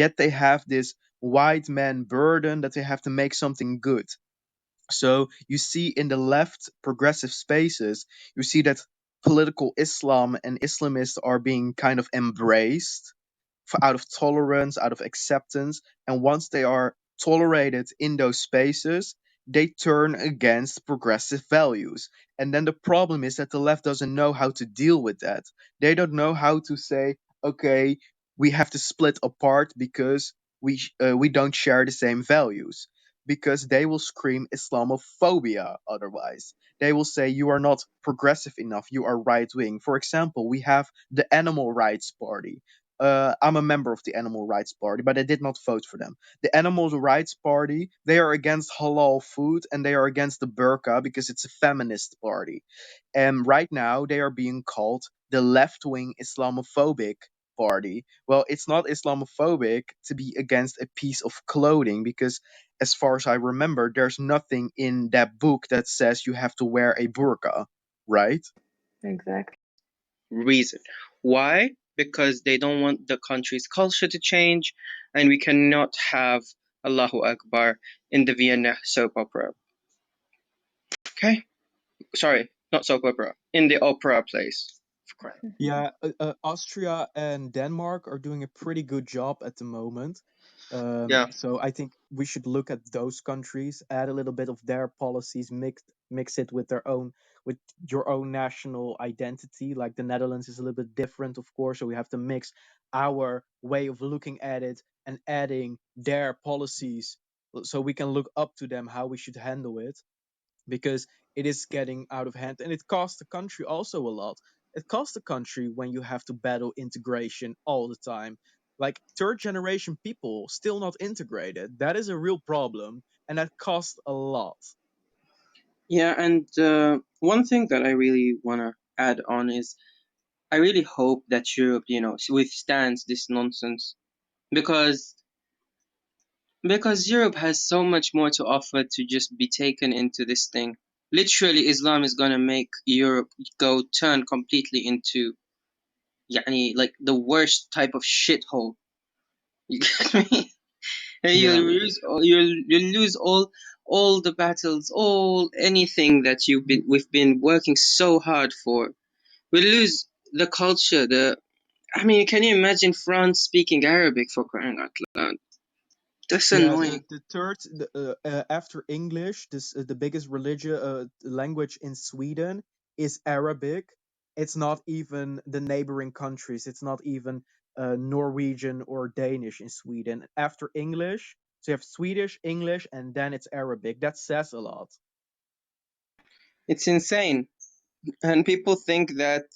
yet they have this white man burden that they have to make something good. So you see in the left progressive spaces, you see that political Islam and Islamists are being kind of embraced out of tolerance, out of acceptance. And once they are tolerated in those spaces, they turn against progressive values. And then the problem is that the left doesn't know how to deal with that. They don't know how to say, okay, we have to split apart because we don't share the same values. Because they will scream Islamophobia otherwise. They will say you are not progressive enough, you are right wing. For example, we have the Animal Rights Party. I'm a member of the Animal Rights Party, but I did not vote for them. The Animal Rights Party, they are against halal food and they are against the burqa because it's a feminist party. And right now, they are being called the left wing Islamophobic party. Well, it's not Islamophobic to be against a piece of clothing because, as far as I remember, there's nothing in that book that says you have to wear a burqa, right? Exactly. Reason. Why? Because they don't want the country's culture to change, and we cannot have Allahu Akbar in the Vienna soap opera. Okay? Sorry, not soap opera. In the opera place. Yeah, Austria and Denmark are doing a pretty good job at the moment. Yeah. So I think we should look at those countries, add a little bit of their policies, mix it with with your own national identity. Like the Netherlands is a little bit different, of course, so we have to mix our way of looking at it and adding their policies, so we can look up to them how we should handle it, because it is getting out of hand and it costs the country also a lot. It costs the country when you have to battle integration all the time. Like third generation people still not integrated. That is a real problem and that costs a lot. Yeah, and one thing that I really want to add on is I really hope that Europe, withstands this nonsense because Europe has so much more to offer to just be taken into this thing. Literally, Islam is gonna make Europe turn completely into, like the worst type of shithole. You get me? And Yeah. you'll lose all the battles, all anything that we've been working so hard for. We'll lose the culture. Can you imagine France speaking Arabic, for crying out loud? That's Yeah, annoying. the third after English, this the biggest religion language in Sweden is Arabic. It's not even the neighboring countries. It's not even Norwegian or Danish in Sweden. After English, so you have Swedish, English, and then it's Arabic. That says a lot. It's insane. And people think that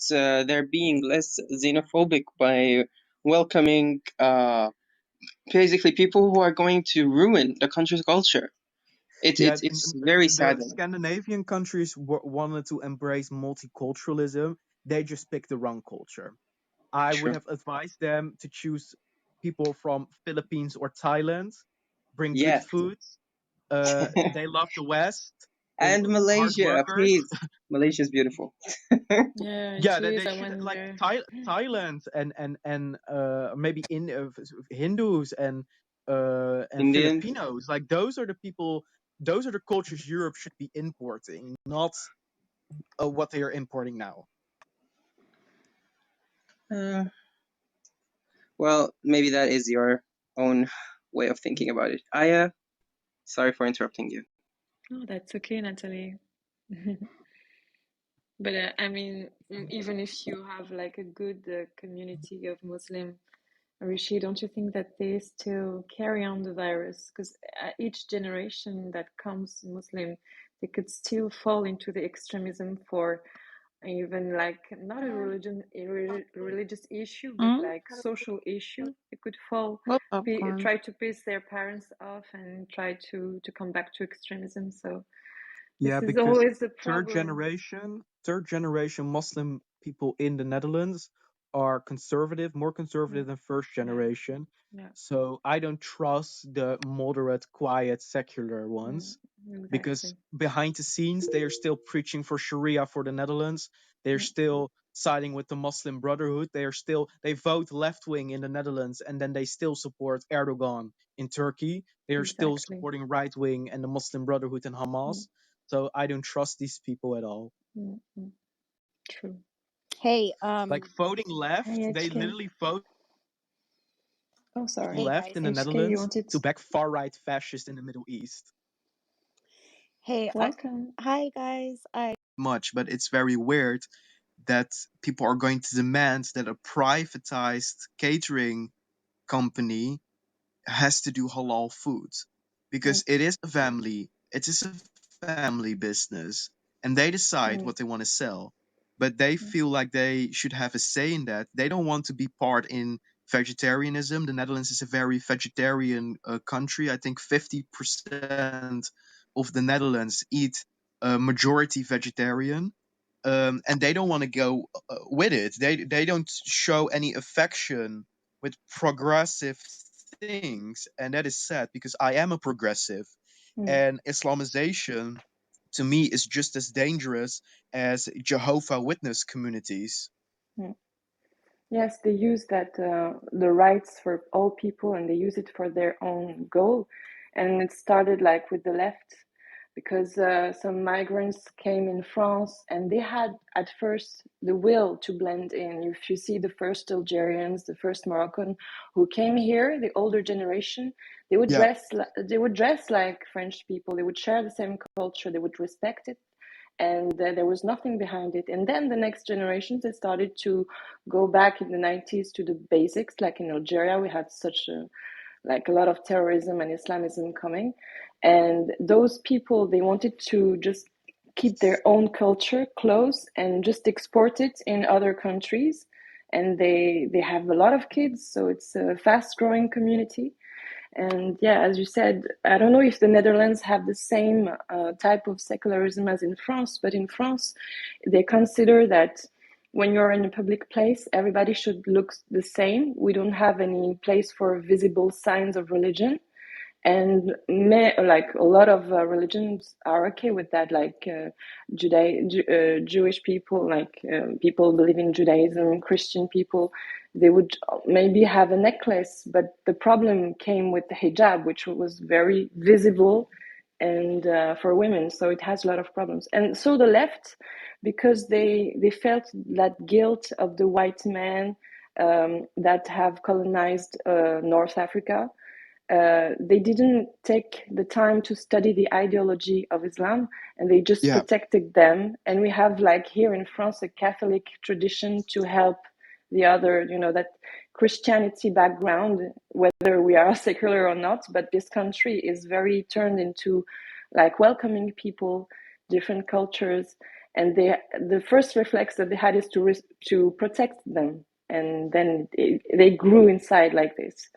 they're being less xenophobic by welcoming basically people who are going to ruin the country's culture. It's very The saddening. Scandinavian countries wanted to embrace multiculturalism. They just picked the wrong culture. I would True. have advised them to choose people from Philippines or Thailand, bring good Yes. food. They love the West, And hard Malaysia, workers. please. Malaysia is beautiful. Yeah, Yeah, it is. they I should went like there. Thailand and maybe in Hindus and Indians. Filipinos. Like those are the people. Those are the cultures Europe should be importing, not what they are importing now. Uh, well, maybe that is your own way of thinking about it. Aya, sorry for interrupting you. Oh, that's okay, Natalie. But even if you have like a good community of Muslim, Rishi, don't you think that they still carry on the virus? Because each generation that comes Muslim, they could still fall into the extremism for even like not a religious issue, but like social issue. They could fall, try to piss their parents off and try to come back to extremism. So Yeah, this is because always the third problem. generation Muslim people in the Netherlands are conservative, more conservative than first generation. Yeah, So I don't trust the moderate, quiet, secular ones, because exactly. behind the scenes they are still preaching for Sharia for the Netherlands. They're still siding with the Muslim Brotherhood. They vote left wing in the Netherlands, and then they still support Erdogan in Turkey. They are still Exactly. supporting right wing and the Muslim Brotherhood and Mm, Hamas. So I don't trust these people at all. mm, mm. True. Hey, Like voting Hey, left, they HK. literally vote Oh, sorry. hey left guys. in the HK, you Netherlands wanted to back far right fascists in the Middle East. Hey, welcome. hi guys. Much, but it's very weird that people are going to demand that a privatized catering company has to do halal food Mm, because it is a family business, and they decide mm, what they want to sell, but they mm, feel like they should have a say in that. They don't want to be part in vegetarianism. The Netherlands is a very vegetarian country. I think 50% of the Netherlands eat majority vegetarian, and they don't want to go with it. They don't show any affection with progressive things, and that is sad because I am a progressive, mm, and Islamization to me is just as dangerous as Jehovah Witness communities. mm. Yes, they use that the rights for all people, and they use it for their own goal. And it started like with the left, because some migrants came in France, and they had at first the will to blend in. If you see the first Algerians, the first Moroccan who came here, the older generation, Yeah, they would dress like French people. They would share the same culture. They would respect it, and there was nothing behind it. And then the next generations, they started to go back in the 90s to the basics. Like in Algeria, we had such a lot of terrorism and Islamism coming, and those people, they wanted to just keep their own culture close and just export it in other countries. And they have a lot of kids, so it's a fast growing community. And yeah, as you said, I don't know if the Netherlands have the same type of secularism as in France, but in France, they consider that when you're in a public place, everybody should look the same. We don't have any place for visible signs of religion. And like a lot of religions are okay with that, like Jewish people, like people believe in Judaism, Christian people, they would maybe have a necklace, but the problem came with the hijab, which was very visible and for women, so it has a lot of problems. And so the left, because they felt that guilt of the white men that have colonized North Africa, they didn't take the time to study the ideology of Islam, and they just yeah, protected them. And we have, like here in France, a Catholic tradition to help the other, that Christianity background, whether we are secular or not. But this country is very turned into like welcoming people, different cultures, and the first reflex that they had is to protect them, and then they grew inside like this.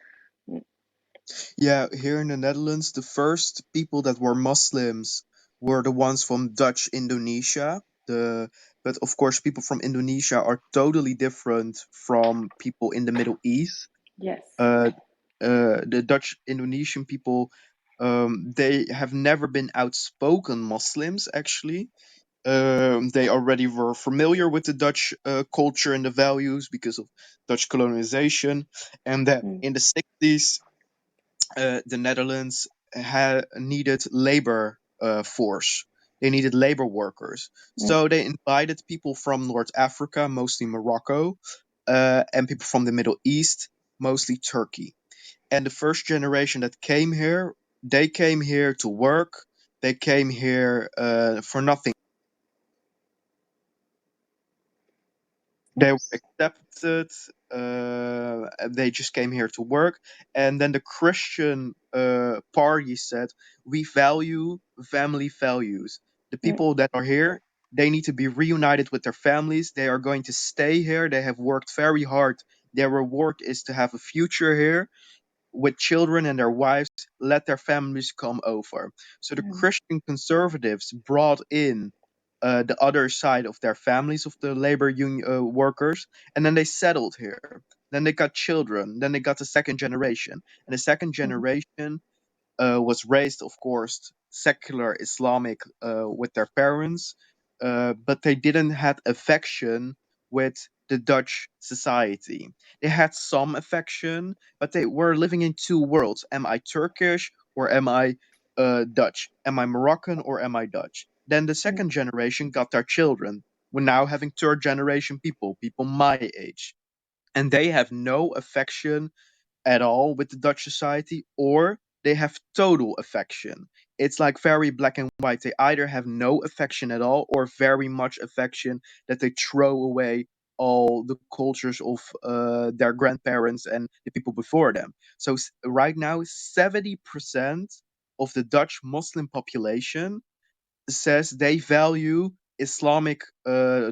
yeah. Here in the Netherlands, the first people that were Muslims were the ones from Dutch Indonesia. But of course, people from Indonesia are totally different from people in the Middle East. Yes. uh, the Dutch Indonesian people, they have never been outspoken Muslims, actually. They already were familiar with the Dutch culture and the values because of Dutch colonization. And that Mm, in the 60s, the Netherlands had needed labor force. They needed labor workers. mm, So they invited people from North Africa, mostly Morocco, and people from the Middle East, mostly Turkey. And the first generation that came here, they came here to work. They came here for nothing. They were yes. accepted. They just came here to work. And then the Christian party said, "We value family values. The Mm, people that are here, they need to be reunited with their families. They are going to stay here. They have worked very hard. Their reward is to have a future here with children and their wives, let their families come over." So the mm, Christian conservatives brought in the other side of their families, of the labor union workers, and then they settled here. Then they got children. Then they got the second generation. And the second mm, generation was raised, of course, secular Islamic with their parents, but they didn't have affection with the Dutch society. They had some affection, but they were living in two worlds. Am I Turkish or am I Dutch? Am I Moroccan or am I Dutch? Then the Mm. second generation got their children. We're now having third generation people my age, and they have no affection at all with the Dutch society, or they have total affection. It's like very black and white. They either have no affection at all or very much affection that they throw away all the cultures of their grandparents and the people before them. So right now, 70% of the Dutch Muslim population says they value Islamic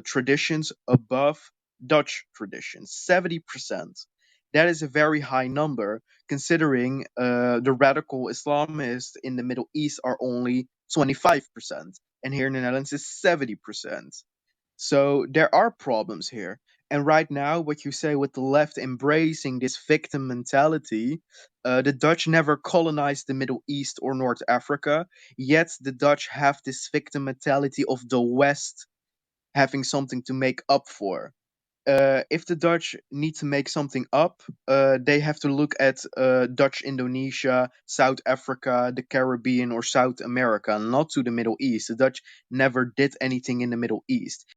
traditions above Dutch traditions. 70%. That is a very high number, considering the radical Islamists in the Middle East are only 25%, and here in the Netherlands is 70%. So there are problems here. And right now, what you say with the left embracing this victim mentality, the Dutch never colonized the Middle East or North Africa, yet the Dutch have this victim mentality of the West having something to make up for. If the Dutch need to make something up, they have to look at Dutch Indonesia, South Africa, the Caribbean, or South America, not to the Middle East. The Dutch never did anything in the Middle East.